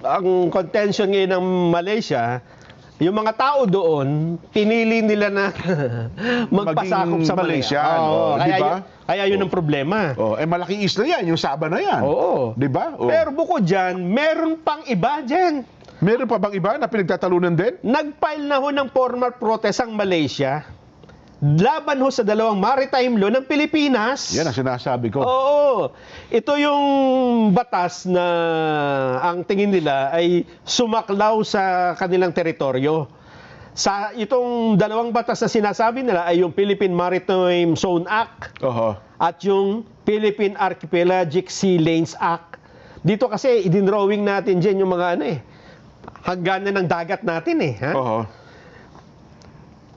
ang contention ngayon ng Malaysia, yung mga tao doon, pinili nila na magpasakop sa Malaysia. Oh, kaya, diba? Kaya yun ang problema. Oh, malaking isla yan, yung Sabah na yan. Oo. Di ba? Oh. Pero bukod dyan, meron pang iba dyan. Meron pa bang iba na pinagtatalunan din? Nag-file na ho ng formal protest ang Malaysia laban ho sa dalawang maritime law ng Pilipinas. Yan ang sinasabi ko. Oo. Ito yung batas na ang tingin nila ay sumaklaw sa kanilang teritoryo. Sa itong dalawang batas na sinasabi nila ay yung Philippine Maritime Zone Act at yung Philippine Archipelagic Sea Lanes Act. Dito kasi idinrawing natin dyan yung mga hangganan ng dagat natin ha?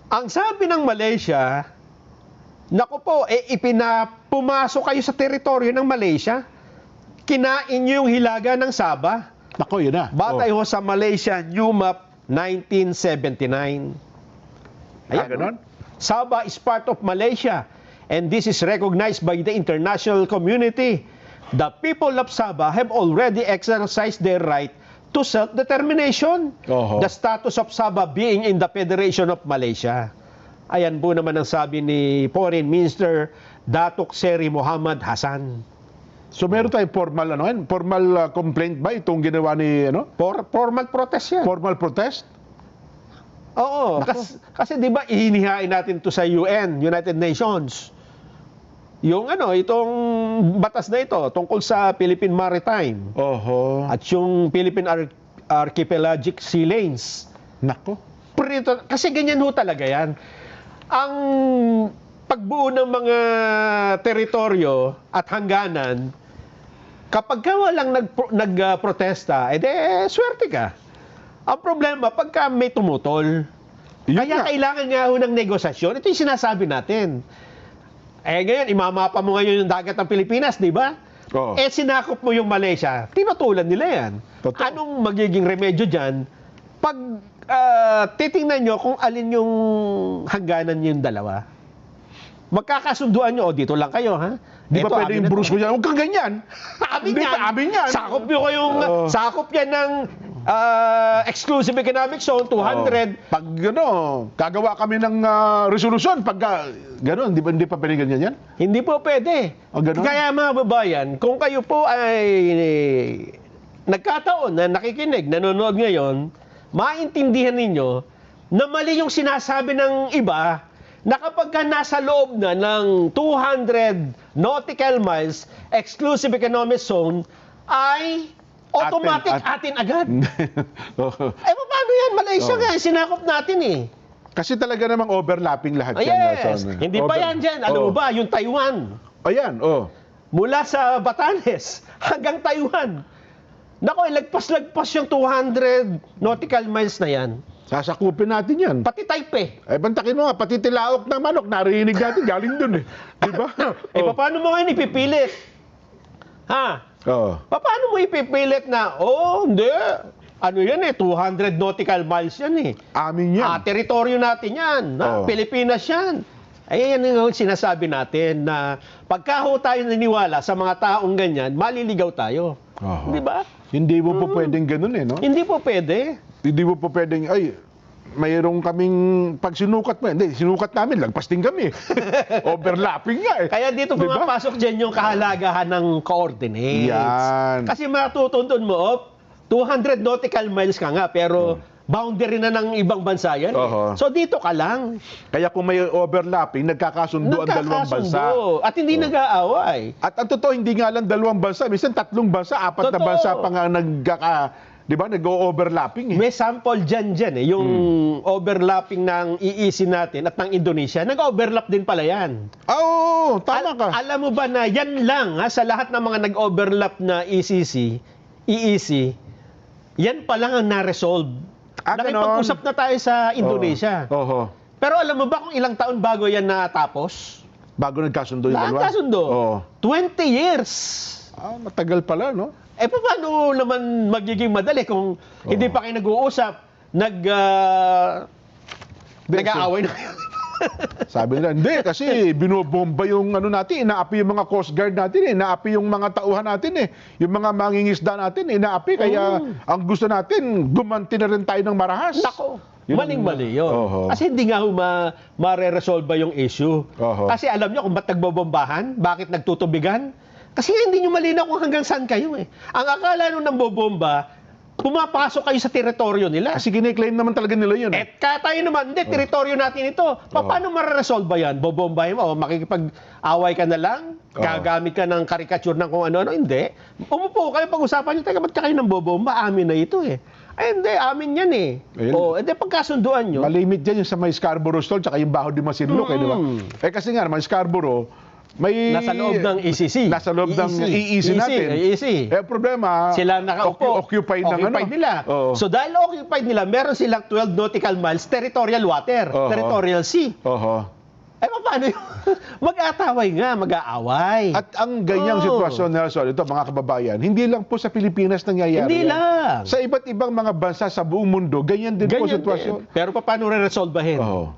Ang sabi ng Malaysia, naku po, pumasok kayo sa teritoryo ng Malaysia, kinain nyo yung hilaga ng Sabah. Naku, yun na. Batay ho sa Malaysia New Map 1979. Ayan, ganon? Sabah is part of Malaysia and this is recognized by the international community. The people of Sabah have already exercised their right to self-determination. The status of Sabah being in the Federation of Malaysia. Ayan po naman ang sabi ni Foreign Minister Datuk Seri Muhammad Hassan. So meron tayong formal complaint ba itong ginawa ni Formal protest yan. Formal protest? Oo. Kasi di ba ihinihain natin to sa UN, United Nations. Yung itong batas na ito tungkol sa Philippine Maritime. At yung Philippine Archipelagic Sea Lanes. Nako. Kasi ganyan ho talaga yan. Ang pagbuo ng mga teritoryo at hangganan, kapag ka walang nagprotesta, swerte ka. Ang problema, pagka may tumutol, kaya kailangan nga ho ng negosasyon. Ito yung sinasabi natin. Ngayon, imamapa mo ngayon yung dagat ng Pilipinas, di ba? Sinakop mo yung Malaysia, tinutulan nila yan. Anong magiging remedyo dyan? Pag titingnan nyo kung alin yung hangganan yung dalawa. Magkakasunduan nyo, dito lang kayo, ha? Di ba pwede yung brusko yan? Huwag kang ganyan. Amin yan. Sakop nyo kayong, sakop yan ng exclusive economic zone, 200. Pag gagawa kami ng resolusyon, pag gano'n, hindi pa pwede ganyan yan? Hindi po pwede. Kaya mga babayan, kung kayo po ay nagkataon na nakikinig, nanonood ngayon, maintindihan ninyo na mali yung sinasabi ng iba na kapag ka nasa loob na ng 200 nautical miles exclusive economic zone ay automatic atin agad. Paano yan? Malaysia nga, sinakop natin Kasi talaga namang overlapping lahat yan. Yes. Hindi pa yan dyan. Alam mo ba, yung Taiwan. Ayan, Mula sa Batanes hanggang Taiwan. Naku, lagpas-lagpas yung 200 nautical miles na yan. Sasakupin natin yan. Pati Taipei. Bantakin mo nga, pati tilaok ng manok, narinig natin, galing dun Di ba? Paano mo ngayon ipipilit? Ha? Paano mo ipipilit na, hindi. Ano yan 200 nautical miles yan Amin yan. Teritoryo natin yan. Pilipinas yan. Yan yung sinasabi natin na pagka tayo naniwala sa mga taong ganyan, maliligaw tayo. Di ba? Hindi mo po pwedeng ganun no? Hindi po pwede. Hindi mo po pwedeng, mayroong kaming, pag sinukat mo, hindi, sinukat namin, lagpas din kami. Overlapping nga Kaya dito pumapasok dyan yung kahalagahan ng coordinates. Yan. Kasi matutundon mo, 200 nautical miles ka nga, pero boundary na ng ibang bansa yan. So dito ka lang. Kaya kung may overlapping, nagkakasundo ang dalawang bansa. At hindi nag-aaway. At ang totoo, hindi nga lang dalawang bansa, minsan 3 bansa, 4 na bansa pa nga di ba, nag-overlapping May sample dyan yung overlapping ng EEC natin at ng Indonesia, nag-overlap din pala yan. Tama ka. Alam mo ba na yan lang, sa lahat ng mga nag-overlap na EEC, yan pa lang ang na-resolve. Nakipag-usap na tayo sa Indonesia. Pero alam mo ba kung ilang taon bago yan natapos? Bago nagkasundo yung dalawa? Nagkasundo. 20 years. Matagal pala, no? Paano naman magiging madali kung hindi pa kayo nag-uusap, nag-aaway na kayo? Sabi nila, hindi, kasi binobomba yung ano natin, inaapi yung mga Coast Guard natin, inaapi yung mga tauhan natin, yung mga mangingisda natin, inaapi, kaya ang gusto natin, gumanti na rin tayo ng marahas. Nako, Yun ang- maling-mali yun. Oho. Kasi hindi nga mare-resolve yung issue. Oho. Kasi alam nyo kung ba't nagbobombahan? Bakit nagtutubigan? Kasi hindi nyo malinaw kung hanggang saan kayo eh. Ang akala nung nambobomba, pumapasok kayo sa teritoryo nila. Kasi kiniklaim naman talaga nila yun. Eh, tayo naman, hindi, teritoryo natin ito. Paano mare-resolve ba yan? Bobombahin mo? O makikipag-away ka na lang? Gagamit ka ng karikature ng kung ano-ano? Hindi. Umupo kayo, pag-usapan nyo, teka, ba't ka kayo ng bobomba? Amin na ito eh. Ay, hindi, amin yan eh. Ayun. Hindi, pagkasunduan nyo. Malimit dyan yung sa may Scarborough Stall tsaka yung Baho de Masinloc, di ba? Eh kasi nga naman, Scarborough, may... Nasa loob ng ECC. Nasa loob ng EEC natin. EEC. Eh, problema, Sila nakaupo. occupied ng ano. nila. Oo. So dahil occupied nila, meron silang 12 nautical miles territorial water, Oo. territorial sea. Oho. Eh, paano yun? Mag-ataway nga, mag-aaway. At ang ganyang sitwasyon, Nelson, ito mga kababayan, hindi lang po sa Pilipinas nangyayari. Hindi yan. lang. Sa iba't ibang mga bansa sa buong mundo, ganyan din po Ganyan sitwasyon. din. Pero paano re-resolvehin? Oo.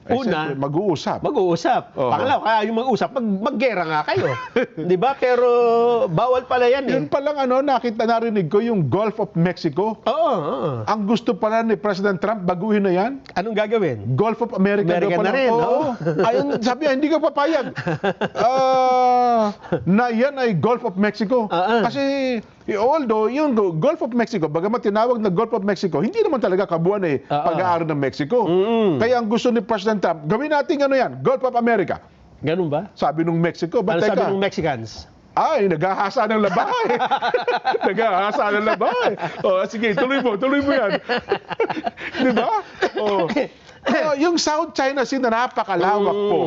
Una, siyempre, mag-uusap. Mag-uusap. Oo. Pangalawa, kaya yung mag-usap, mag-gera nga kayo. Di ba? Pero bawal pala yan eh. Yun palang narinig ko yung Gulf of Mexico. Oo. Ang gusto pala ni President Trump, baguhin na yan. Anong gagawin? Gulf of America, America daw pala. na rin, Oo. Ayun, sabi niya, hindi ka papayag. Na yan ay Gulf of Mexico. Kasi, although, yung Gulf of Mexico, bagamat tinawag na Gulf of Mexico, hindi naman talaga kabuuan pag-aari ng Mexico. Kaya ang gusto ni President Trump, gawin natin yan, Gulf of America. Ganun ba? Sabi nung Mexico, Ano teka? sabi ng Mexicans? Ay, naghahasa ng labahe. Naghahasa ng labahe. Sige, tuloy mo yan. Di ba? Yung South China Sea na napakalawak po.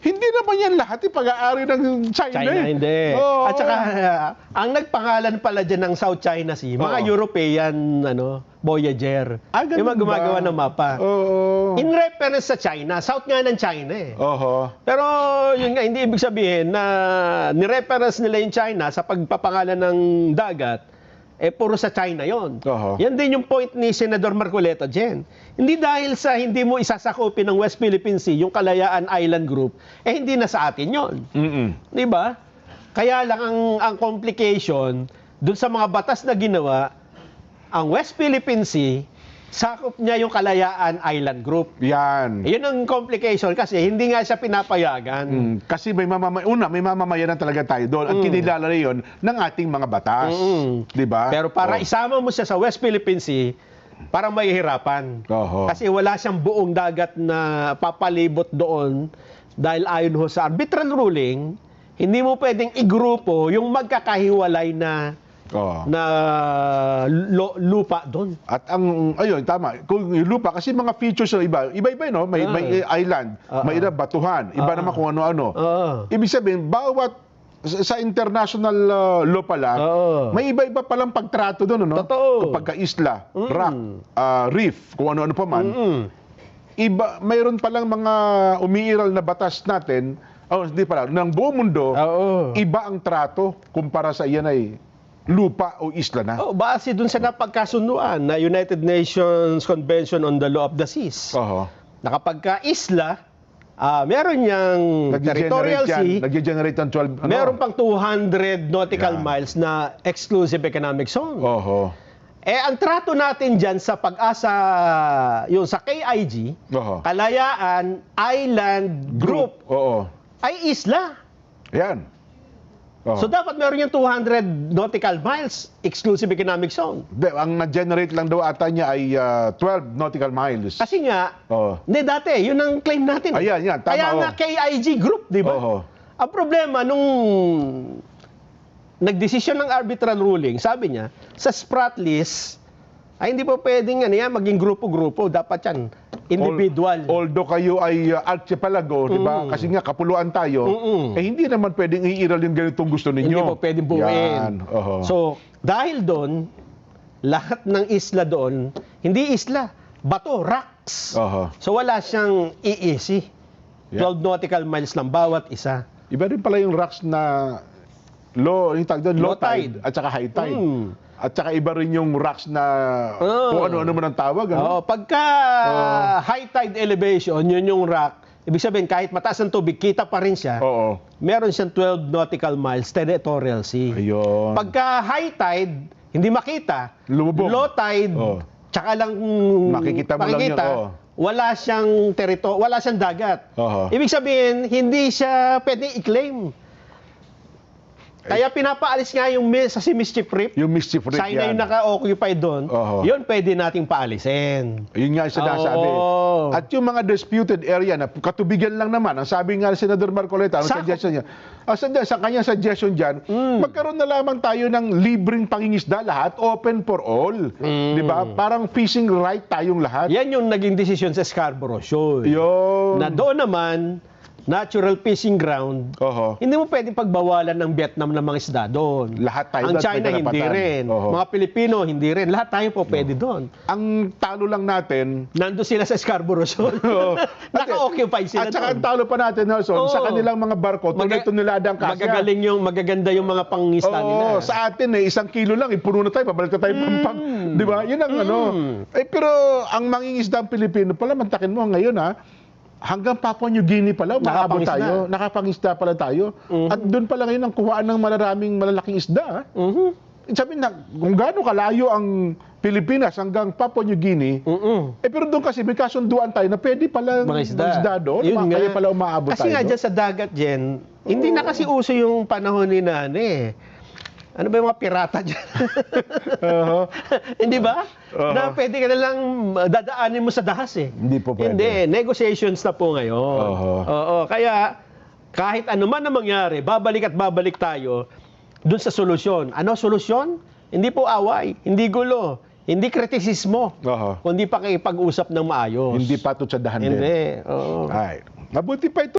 Hindi naman yan lahat pag-aari ng China. China, hindi. Oo. At saka, ang nagpangalan pala dyan ng South China Sea, mga Oo. European Voyager. Ganun Yung mga gumagawa ba? ng mapa. Oo. In reference sa China, South nga ng China eh. Oho. Pero yun nga, hindi ibig sabihin na ni-reference nila yung China sa pagpapangalan ng dagat, puro sa China yon. Oho. Yan din yung point ni Senador Marcoleta dyan. Hindi dahil sa hindi mo isasakupin ng West Philippine Sea, yung Kalayaan Island Group, hindi na sa atin yon. Di ba? Kaya lang ang complication, dun sa mga batas na ginawa, ang West Philippine Sea, sakop niya yung Kalayaan Island Group. Yan. Yun ang complication kasi hindi nga siya pinapayagan. Kasi may mamamayanan talaga tayo doon. At kinilala na yun ng ating mga batas. Di ba? Pero para isama mo siya sa West Philippine Sea, parang mahihirapan. Oho. Kasi wala siyang buong dagat na papalibot doon dahil ayon ho sa arbitral ruling, hindi mo pwedeng igrupo yung magkakahiwalay na Oo. lupa doon. At ayun, tama. Kung yung lupa, kasi mga features na iba-iba, no? May island, may iba batuhan, iba naman kung ano-ano. Ibig sabihin, bawat sa international law pala, may iba-iba palang pagtrato doon, no? Totoo. Kapag isla, rock, reef, kung ano-ano pa man. Iba, mayroon palang mga umiiral na batas natin, hindi pala, ng buong mundo, iba ang trato kumpara sa iyan ay lupa o isla na. Base dun sa napagkasunduan na United Nations Convention on the Law of the Seas. Oho. Na kapag ka isla, meron niyang territorial sea, Nag-generate ng 12, meron pang 200 nautical miles na exclusive economic zone. Oho. Ang trato natin dyan sa pag-asa, yung sa KIG, Oho. Kalayaan Island Group, Oo. ay isla. Yan. Oho. So dapat meron yung 200 nautical miles exclusive economic zone. Ang na-generate lang daw ata niya ay 12 nautical miles. Kasi nga, Oo. hindi dati, yun ang claim natin. Ayan, yan, tama. Kaya nga KIG Group, di ba? Oho. Ang problema, nung nagdesisyon ng arbitral ruling, sabi niya, sa sprat list, ay hindi po pwedeng maging grupo-grupo. Dapat yan, individual. Although kayo ay archipelago, di ba? Kasi nga kapuluan tayo, hindi naman pwedeng iiral yung ganitong gusto ninyo. Hindi po pwedeng buuin. Yan. Oho. So, dahil doon, lahat ng isla doon, hindi isla, bato, rocks. Oho. So, wala siyang EEC. 12 nautical miles lang bawat isa. Iba rin pala yung rocks na low tide at saka high tide. At saka iba rin yung rocks na kung ano-ano man ang tawag. Ano? Pagka high tide elevation, yun yung rock, ibig sabihin, kahit mataas ang tubig, kita pa rin siya. Oo. Meron siyang 12 nautical miles, territorial sea. Ayun. Pagka high tide, hindi makita. Lumubog. Low tide, tsaka lang Makikita mo lang yun, wala siyang wala siyang dagat. Oo. Ibig sabihin, hindi siya pwedeng i-claim. Kaya pinapaalis nga yung sa si Mischief Reef. Yung Mischief Reef China yan. yung naka-occupy doon. Yun pwede nating paalisin. Yun nga yung sinasabi. At yung mga disputed area na katubigan lang naman, ang sabi nga ni Senador Marcoleta, ang suggestion niya, sa kanyang suggestion dyan, magkaroon na lamang tayo ng libreng pangingisda lahat, open for all. Di ba? Parang fishing right tayong lahat. Yan yung naging desisyon sa Scarborough Shoal. Yun. Na doon naman, natural fishing ground, hindi mo pwedeng pagbawalan ng Vietnam ng mga isda doon. Lahat tayo ang doon China pwede hindi napatan. rin. Mga Pilipino hindi rin. Lahat tayo po pwede doon. Ang talo lang natin, nandun sila sa Scarborough Shoal. Naka-occupy sila at saka doon. ang talo pa natin, Nelson, sa kanilang mga barko, tuloy-tuloladang kasya. Magaganda yung mga pangisda nila. Sa atin 1 kilo lang, puno na tayo, pabalik na tayo Pampang. Di ba? Yun ang ano. Pero ang mangingisda ang Pilipino pala, mantakin mo ngayon hanggang Papua New Guinea pala, umaabot tayo. Nakapangisda pala tayo. At doon pala ngayon ang kuhaan ng malalaking isda. Sabi na, kung gaano kalayo ang Pilipinas hanggang Papua New Guinea, pero doon kasi may kasunduan tayo na pwede pala mga isda doon. Kaya pala umaabot tayo. Kasi nga dyan sa dagat, Jen, hindi na kasi uso yung panahon ni Nane. Ano ba yung mga pirata dyan? Hindi ba? Na pwede ka na lang dadaanin mo sa dahas eh. Hindi po pwede. Hindi. Negotiations na po ngayon. Kaya kahit ano man ang mangyari, babalik at babalik tayo dun sa solusyon. Ano solusyon? Hindi po away, hindi gulo, hindi kritisismo, kundi pakipag-usap ng maayos. Hindi patutsadahan din. Hindi. Ay, mabuti pa ito.